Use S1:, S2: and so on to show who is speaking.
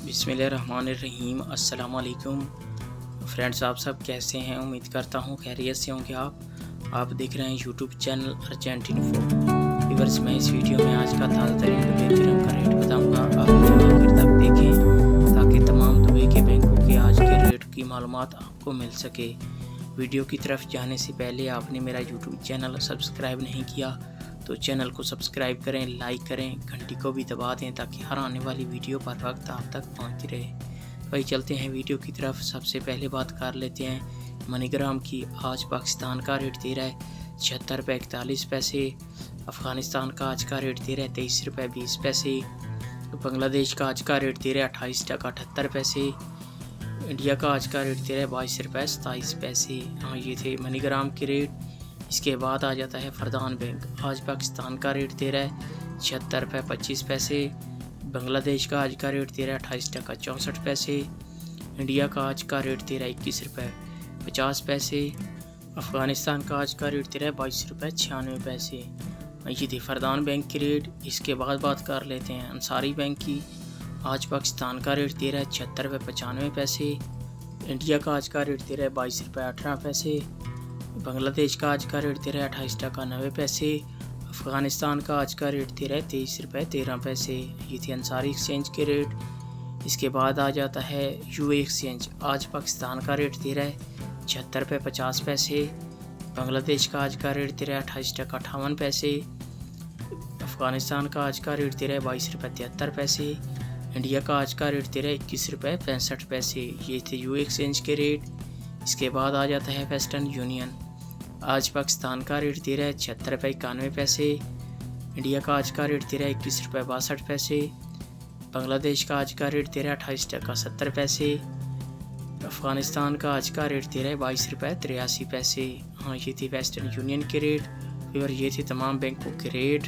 S1: बिस्मिल्लाहिर्रहमानिर्रहीम। अस्सलाम वालेकुम फ्रेंड्स, आप सब कैसे हैं? उम्मीद करता हूँ खैरियत से होंगे। आप देख रहे हैं YouTube channel urgent info. Viewers, मैं इस वीडियो में आज का ताज़ा तरीन दुबई दिरहम का रेट बताऊँगा। आप वीडियो आखिर तक देखें ताकि तमाम दुबई के बैंकों के आज के रेट की मालूमात आपको मिल सके। वीडियो की तरफ जाने से पहले आपने मेरा यूट्यूब चैनल सब्सक्राइब नहीं किया तो चैनल को सब्सक्राइब करें, लाइक करें, घंटी को भी दबा दें ताकि हर आने वाली वीडियो पर वक्त आप तक पहुंचती रहे। वही चलते हैं वीडियो की तरफ। सबसे पहले बात कर लेते हैं मनीग्राम की। आज पाकिस्तान का रेट दे रहा है 76 रुपये 41 पैसे। अफ़गानिस्तान का आज का रेट दे रहा है 23 रुपये 20 पैसे। बांग्लादेश का आज का रेट दे रहा है 28 टका 78 पैसे। इंडिया का आज का रेट दे रहा है 22 रुपये 27 पैसे। हाँ, ये थे मनीग्राम के रेट। इसके बाद आ जाता है फरदान बैंक। आज पाकिस्तान का रेट दे रहा है 76 रुपये 25 पैसे। बांग्लादेश का आज का रेट दे रहा है 28 टका 64 पैसे। इंडिया का आज का रेट दे रहा है 21 रुपये 50 पैसे। अफ़गानिस्तान का आज का रेट दे रहा है 22 रुपये 96 पैसे। ये थी फरदान बैंक की रेट। इसके बाद बात कर लेते हैं अंसारी बैंक की। आज पाकिस्तान का रेट दे रहा है 76 रुपये 95 पैसे। इंडिया का आज का रेट दे रहा है 22 रुपये 18 पैसे। बांग्लादेश का आज का रेट दे रहा है 28 टका 90 पैसे। अफ़गानिस्तान का आज का रेट दे रहा है 23 रुपये 13 पैसे। ये थे अंसारी एक्सचेंज के रेट। इसके बाद आ जाता है यूए एक्सचेंज। आज पाकिस्तान का रेट दे रहा है 76 रुपये 50 पैसे। बांग्लादेश का आज का रेट दे रहा है 28 टका 58 पैसे। अफ़गानिस्तान का आज का रेट दे रहा है 22 रुपये 73 पैसे। इंडिया का आज का रेट दे रहा है 21 रुपये 65 पैसे। ये थे यूए एक्सचेंज के रेट। इसके बाद आ जाता है वेस्टर्न यूनियन। आज पाकिस्तान का रेट दे रहा है 76 रुपये 91 पैसे। इंडिया का आज का रेट दे रहा है 21 रुपये 62 पैसे। बांग्लादेश का आज का रेट दे रहा है 28 टका 70 पैसे। अफ़गानिस्तान का आज का रेट दे रहा है 22 रुपये 83 पैसे। हाँ, ये थी वेस्टर्न यूनियन के रेट। और ये थे तमाम बैंकों के रेट।